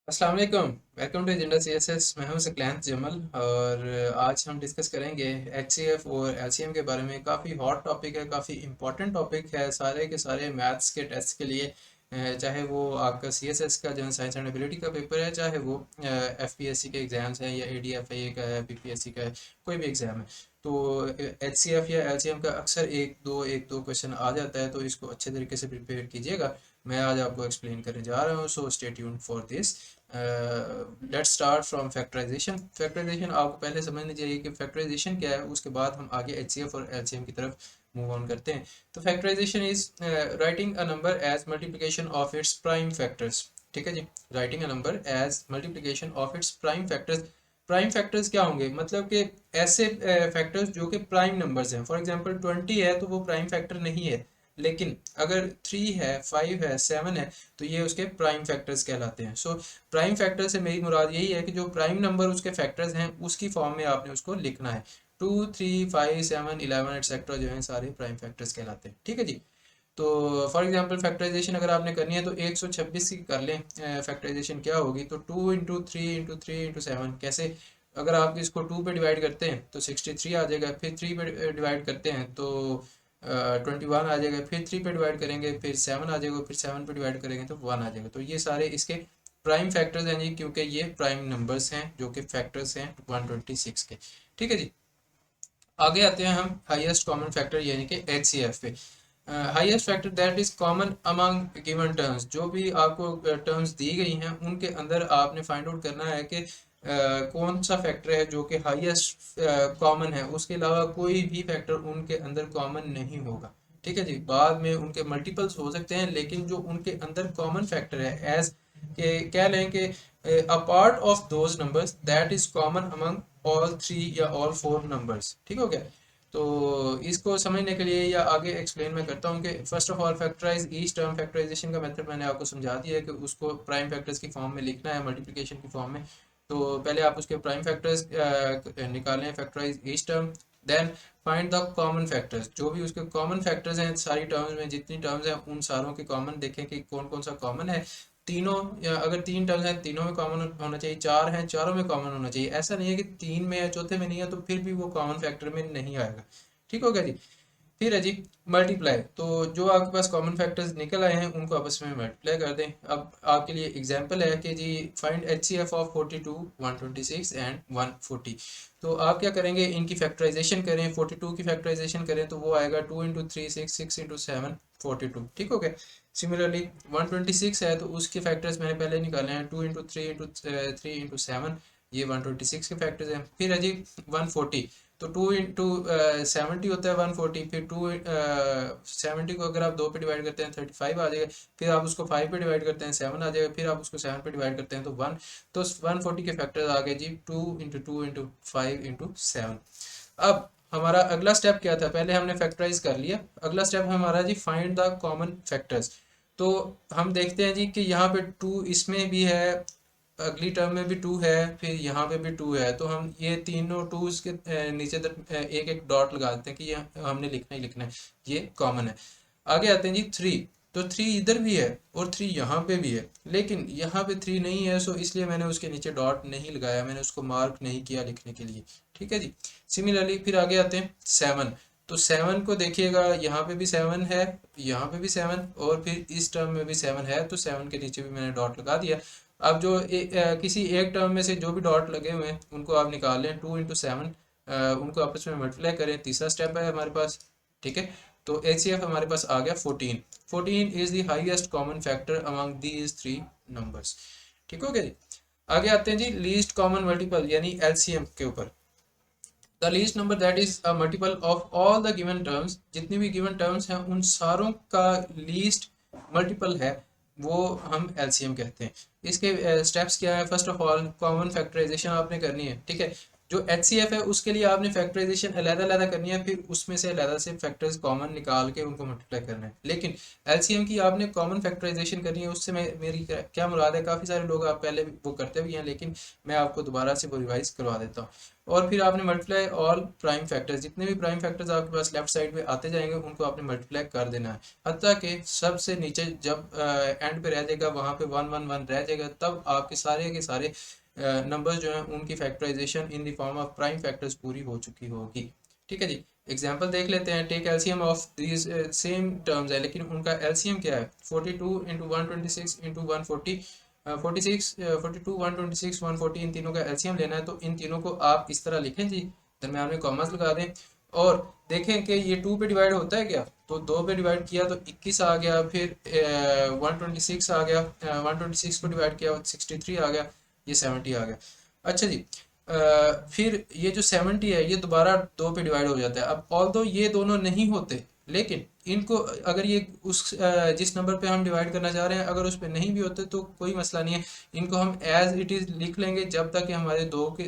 अस्सलाम वालेकुम। Welcome to agenda CSS. मैं हूं सकलैंत जमल और आज हम डिस्कस करेंगे एचसीएफ और एलसीएम के बारे में। काफ़ी हॉट टॉपिक है, काफ़ी इंपॉर्टेंट टॉपिक है सारे के सारे मैथ्स के टेस्ट के लिए। चाहे वो आपका सीएसएस का जो साइंस एंड एबिलिटी का पेपर है, चाहे वो एफपीएससी के एग्ज़ाम्स हैं या एडीएफए का है, बीपीएससी का है, कोई भी एग्ज़ाम है। तो एचसीएफ या एलसीएम का अक्सर एक दो क्वेश्चन आ जाता है, तो इसको अच्छे तरीके से प्रिपेयर कीजिएगा। मैं आज आपको एक्सप्लेन करने जा रहा हूँ, so stay tuned for this. Let's start from factorization. Factorization आपको पहले समझनी चाहिए कि फैक्टराइजेशन क्या है, उसके बाद हम आगे एचसीएफ और एलसीएम की तरफ मूव ऑन करते हैं। तो factorization is writing a number as multiplication of its prime factors. ठीक है जी, writing a number as multiplication of its prime factors. Prime factors क्या होंगे, मतलब कि ऐसे फैक्टर्स जो कि प्राइम नंबर्स हैं। फॉर एग्जांपल 20 है तो वो प्राइम फैक्टर नहीं है, लेकिन अगर 3 है, 5 है, 7 है, तो ये उसके प्राइम फैक्टर्स कहलाते हैं। सो प्राइम फैक्टर से मेरी मुराद यही है कि जो प्राइम नंबर उसके फैक्टर्स हैं उसकी फॉर्म में आपने उसको लिखना है। 2, 3, 5, 7, 11 एक्सेट्रा जो है सारे प्राइम फैक्टर्स कहलाते हैं। ठीक है जी। तो फॉर एग्जांपल फैक्टराइजेशन अगर आपने करनी है तो 126 की कर लें। फैक्टराइजेशन क्या होगी, तो 2 इंटू 3 इंटू 3 इंटू 7 कैसे। अगर आप इसको 2 पे डिवाइड करते हैं तो 63 आ जाएगा, फिर 3 पे डिवाइड करते हैं तो 21 आ जाएगा, फिर 3 पे डिवाइड करेंगे फिर 7 आ जाएगा, फिर 7 पे डिवाइड करेंगे तो 1 आ जाएगा। तो ये सारे इसके प्राइम फैक्टर्स हैं जी, क्योंकि ये प्राइम नंबर्स हैं जो कि फैक्टर्स हैं 126 के। ठीक है जी। आगे आते हैं हम हाईएस्ट कॉमन फैक्टर यानी कि एचसीएफ पे। Highest factor that is common among given terms. जो भी आपको टर्म्स दी गई हैं उनके अंदर आपने फाइंड आउट करना है कि कौन सा फैक्टर है जो कि हाईएस्ट कॉमन है, उसके अलावा कोई भी फैक्टर उनके अंदर कॉमन नहीं होगा। ठीक है जी। बाद में उनके मल्टीपल्स हो सकते हैं, लेकिन जो उनके अंदर कॉमन फैक्टर है, एज के कह लें कि a part of those numbers that is common among all three या ऑल फोर नंबर्स। ठीक हो गया। तो इसको समझने के लिए या आगे एक्सप्लेन मैं करता हूँ कि first of all factorize each term. Factorization का मेथड मैंने आपको समझा दिया है कि उसको प्राइम फैक्टर्स की फॉर्म में लिखना है, मल्टीप्लिकेशन की फॉर्म में। तो पहले आप उसके प्राइम फैक्टर्स निकालें, factorize each term, then find the common factors. जो भी उसके कॉमन फैक्टर्स हैं सारी टर्म्स में, जितनी टर्म्स हैं उन सारों के कॉमन देखें कि कौन कौन सा कॉमन है। तीनों, या अगर 3 टर्म्स हैं तीनों में कॉमन होना चाहिए, 4 हैं चारों में कॉमन होना चाहिए। ऐसा नहीं है कि 3 में है चौथे में नहीं है तो फिर भी वो कॉमन फैक्टर में नहीं आएगा। ठीक हो गया जी। फिर है जी मल्टीप्लाई। तो जो आपके पास कॉमन फैक्टर्स निकल आए हैं उनको आपस में मल्टीप्लाई कर दें। अब आपके लिए एग्जांपल है कि जी फाइंड एचसीएफ ऑफ 42, 126 एंड 140। तो आप क्या करेंगे, इनकी फैक्टराइजेशन करें। 42 की फैक्टराइजेशन करें तो वो आएगा 2 इंटू 3 6, 6 इंटू 7 42। ठीक हो गया। सिमिलरली 126 है तो उसके फैक्टर्स मैंने पहले निकाले हैं, 2 इंटू 3 इंटू 3 इंटू 7, ये 126 के फैक्टर्स हैं। फिर है जी 140। तो 2 इंटू 70 होता है 140, फिर 70 को अगर आप 2 पे डिवाइड करते हैं 35 आ जाएगा, फिर आप उसको 5 पे डिवाइड करते हैं 7 आ जाएगा, फिर आप उसको 7 पे डिवाइड करते हैं तो 1। तो 140 के फैक्टर्स आ गए जी 2 इंटू 2 इंटू 5 इंटू 7। अब हमारा अगला स्टेप क्या था, पहले हमने फैक्टराइज कर लिया। अगला स्टेप हमारा जी फाइंड द कॉमन फैक्टर्स। तो हम देखते हैं जी कि यहाँ पे 2 इसमें भी है, अगली टर्म में भी 2 है, फिर यहाँ पे भी 2 है। तो हम ये तीनों 2 के नीचे तक एक एक डॉट लगा देते हैं कि ये हमने लिखना ही लिखना है, ये कॉमन है। आगे आते हैं जी 3। तो 3 इधर भी है और 3 यहाँ पे भी है, लेकिन यहाँ पे 3 नहीं है, सो इसलिए मैंने उसके नीचे डॉट नहीं लगाया, मैंने उसको मार्क नहीं किया लिखने के लिए। ठीक है जी। सिमिलरली फिर आगे आते हैं 7। तो 7 को देखिएगा, यहाँ पे भी 7 है, यहाँ पे भी 7, और फिर इस टर्म में भी 7 है, तो 7 के नीचे भी मैंने डॉट लगा दिया। अब जो किसी एक टर्म में से जो भी डॉट लगे हुए हैं उनको आप निकाल लें, 2 इंटू 7, उनको आपस में मल्टीप्लाई करें। तीसरा स्टेप है हमारे पास। ठीक है। तो एचसीएफ हमारे पास आ गया 14। 14 is the highest common factor among these three numbers. ठीक हो गया जी। आगे आते हैं जी लीस्ट कॉमन मल्टीपल यानी एलसीएम के ऊपर। The least number that is a multiple of all the given terms. जितनी भी गिवन टर्म्स हैं उन सारों का लीस्ट मल्टीपल है, वो हम एलसीएम कहते हैं। इसके स्टेप्स क्या है, first of all common factorization आपने करनी है। ठीक है। जो HCF है उसके लिए आपने फैक्टराइजेशन अलग-अलग करनी है, फिर उसमें से अलग से फैक्टर्स कॉमन निकाल के उनको मल्टीप्लाई करना है। लेकिन LCM की आपने कॉमन फैक्टराइजेशन करनी है, उससे मेरी क्या मुराद है, काफ़ी सारे लोग आप पहले वो करते भी हैं, लेकिन मैं आपको दोबारा से वो रिवाइज करवा देता हूँ। और फिर आपने मल्टीप्लाई ऑल प्राइम फैक्टर्स, जितने भी प्राइम फैक्टर्स आपके पास लेफ्ट साइड पे आते जाएंगे उनको आपने मल्टीप्लाई कर देना है, हत्ता कि सबसे नीचे जब एंड पे रह जाएगा वहाँ पे 111 रह जाएगा, तब आपके सारे के सारे नंबर्स जो हैं उनकी factorization in the form of prime factors पूरी हो चुकी होगी। ठीक है जी। एग्जांपल देख लेते हैं। Take LCM of these same terms है, लेकिन उनका एलसीएम क्या है, 42 इंटू 126 इंटू 140, 46 42 126 140, इन तीनों का एलसीएम लेना है। तो इन तीनों को आप इस तरह लिखें जी, दरम्यान में कॉमास लगा दें और देखें कि ये 2 पे डिवाइड होता है क्या, तो 2 पे डिवाइड किया तो 21 आ गया, फिर 126 आ गया, 126 को डिवाइड किया 63 आ गया, ये 70 आ गया। अच्छा जी। फिर ये जो 70 है ये दोबारा 2 पे डिवाइड हो जाता है। अब ऑल्दो ये दोनों नहीं होते, लेकिन इनको अगर ये उस जिस नंबर पे हम डिवाइड करना चाह रहे हैं अगर उस पे नहीं भी होते तो कोई मसला नहीं है, इनको हम एज इट इज़ लिख लेंगे जब तक कि हमारे दो के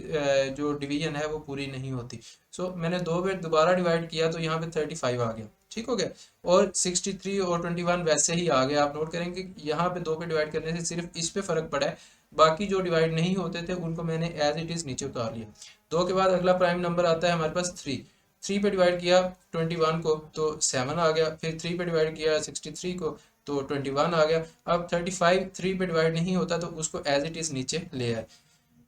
जो डिवीजन है वो पूरी नहीं होती। सो मैंने 2 पे दोबारा डिवाइड किया तो यहाँ पे 35 आ गया, ठीक हो गया। और 63 और 21 वैसे ही आ गया। आप नोट करेंगे यहाँ पे 2 पे डिवाइड करने से सिर्फ इस पे फर्क पड़ा है, बाकी जो डिवाइड नहीं होते थे उनको मैंने एज इट इज नीचे उतार लिया। 2 के बाद अगला प्राइम नंबर आता है हमारे पास 3। 3 पे डिवाइड किया 21 को तो 7 आ गया, फिर 3 पे डिवाइड किया 63 को तो 21 आ गया। अब 35 3 पे डिवाइड नहीं होता तो उसको एज इट इज नीचे ले आए,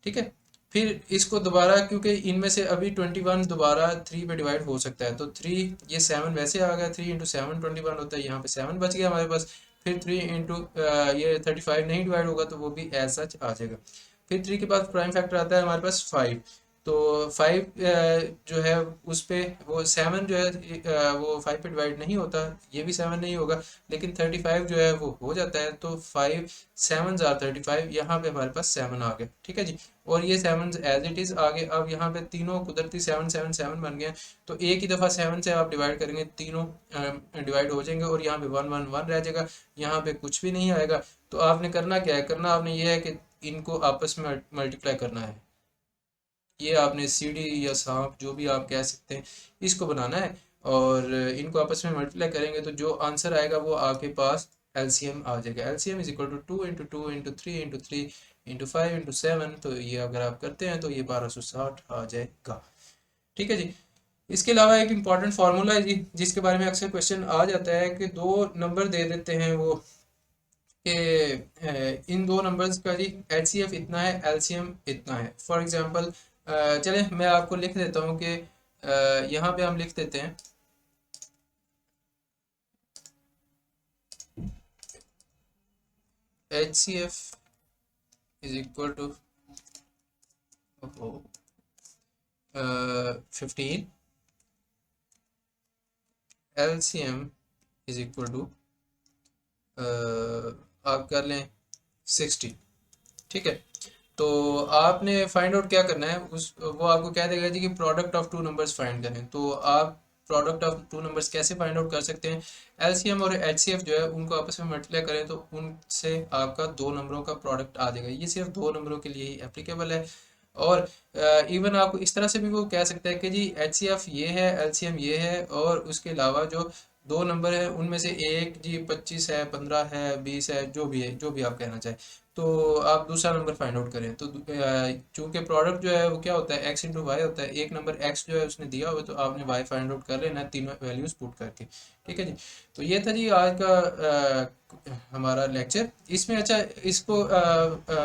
ठीक है। फिर इसको दोबारा, क्योंकि इनमें से अभी 21 दोबारा 3 पे डिवाइड हो सकता है, तो 3 ये 7 वैसे आ गया, 3 इंटू 7 21 होता है, यहाँ पे 7 बच गया हमारे पास। फिर 3 इंटू ये 35 नहीं डिवाइड होगा तो वो भी एज सच आ जाएगा। फिर 3 के बाद प्राइम फैक्टर आता है हमारे पास 5। तो 5 जो है उस पे वो 7 जो है वो 5 पे डिवाइड नहीं होता, ये भी 7 नहीं होगा, लेकिन 35 जो है वो हो जाता है। तो 5 7 जार 35, यहाँ पे हमारे पास 7 आ गया, ठीक है जी। और ये 7 एज इट इज आ गए। अब यहाँ पे तीनों कुदरती 7 7 7 बन गए, तो एक ही दफ़ा 7 से आप डिवाइड करेंगे तीनों डिवाइड हो जाएंगे और यहाँ पे 1 1 1 रह जाएगा, यहाँ पे कुछ भी नहीं आएगा। तो आपने करना क्या है, करना आपने ये है कि इनको आपस में मल्टीप्लाई करना है। ये आपने सीढ़ी या सांप जो भी आप कह सकते हैं इसको बनाना है, और इनको आपस में मल्टीप्लाई करेंगे तो जो आंसर आएगा वो आपके पास एलसीएम आ जाएगा। LCM is equal to 2 into 2 into 3 into 3 into 5 into 7। तो ये अगर आप करते हैं तो ये 1260 आ जाएगा, ठीक है जी। इसके अलावा एक इम्पॉर्टेंट फार्मूला है जी, जिसके बारे में अक्सर क्वेश्चन आ जाता है कि दो नंबर दे देते हैं वो कि इन दो नंबर्स का जी एचसीएफ इतना है, एलसीएम इतना है। फॉर एग्जांपल चले मैं आपको लिख देता हूँ कि यहाँ पे हम लिख देते हैं HCF is equal to 15, LCM is equal to आप कर लें 60, ठीक है। तो आपने फाइंड आउट क्या करना है, उस वो आपको क्या देगा जी कि product of two numbers find करें। तो आप प्रोडक्ट ऑफ टू नंबर्स कैसे फाइंड आउट कर सकते हैं, एलसीएम और एचसीएफ जो है उनको आपस में मल्टीप्लाई करें तो उनसे आपका दो नंबरों का प्रोडक्ट आ जाएगा। ये सिर्फ दो नंबरों के लिए ही एप्लीकेबल है। और इवन आपको इस तरह से भी वो कह सकता है कि जी एचसीएफ ये है, एलसीएम ये है, और उसके अलावा जो दो नंबर है उनमें से एक जी 25 है, 15 है, 20 है, जो भी है, जो भी आप कहना चाहें। तो आप दूसरा नंबर फाइंड आउट करें। तो चूंकि प्रोडक्ट जो है वो क्या होता है, एक्स इंटू वाई होता है। एक नंबर एक्स जो है उसने दिया हुआ तो आपने वाई फाइंड आउट कर लेना है तीनों वैल्यूज पुट करके, ठीक है जी। तो ये था जी आज का हमारा लेक्चर। इसमें अच्छा इसको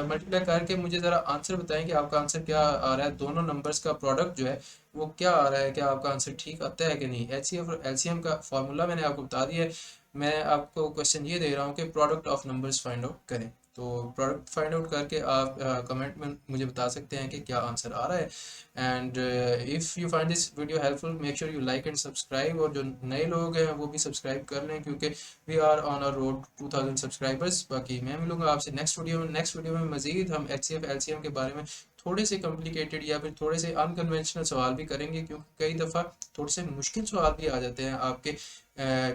मल्टीप्लाई करके मुझे ज़रा आंसर बताएं कि आपका आंसर क्या आ रहा है, दोनों नंबर्स का प्रोडक्ट जो है वो क्या आ रहा है, क्या आपका आंसर ठीक आता है कि नहीं। एचसीएफ और एलसीएम का फॉर्मूला मैंने आपको बता दिया है। मैं आपको क्वेश्चन ये दे रहा हूँ कि product of numbers find out करें। तो प्रोडक्ट फाइंड आउट करके आप कमेंट में मुझे बता सकते हैं कि क्या आंसर आ रहा है। And if you find this video helpful make sure you like and subscribe, और जो नए लोग हैं वो भी सब्सक्राइब कर लें क्योंकि we are on a road 2000 subscribers. बाकी मैं मिलूंगा आपसे नेक्स्ट वीडियो में। नेक्स्ट वीडियो में मजीद हम एचसीएफ एलसीएम के बारे में थोड़े से कॉम्प्लिकेटेड या फिर थोड़े से अनकन्वेंशनल सवाल भी करेंगे, क्योंकि कई दफ़ा थोड़े से मुश्किल सवाल भी आ जाते हैं आपके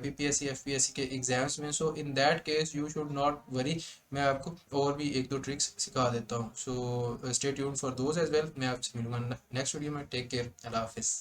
बीपीएससी एफपीएससी के एग्जाम्स में। So in that case you should not worry, मैं आपको और भी एक दो ट्रिक्स सिखा देता हूँ। So stay tuned for those as well. मैं आपसे मिलूंगा नेक्स्ट वीडियो में। टेक केयर, अल्लाह हाफिज़।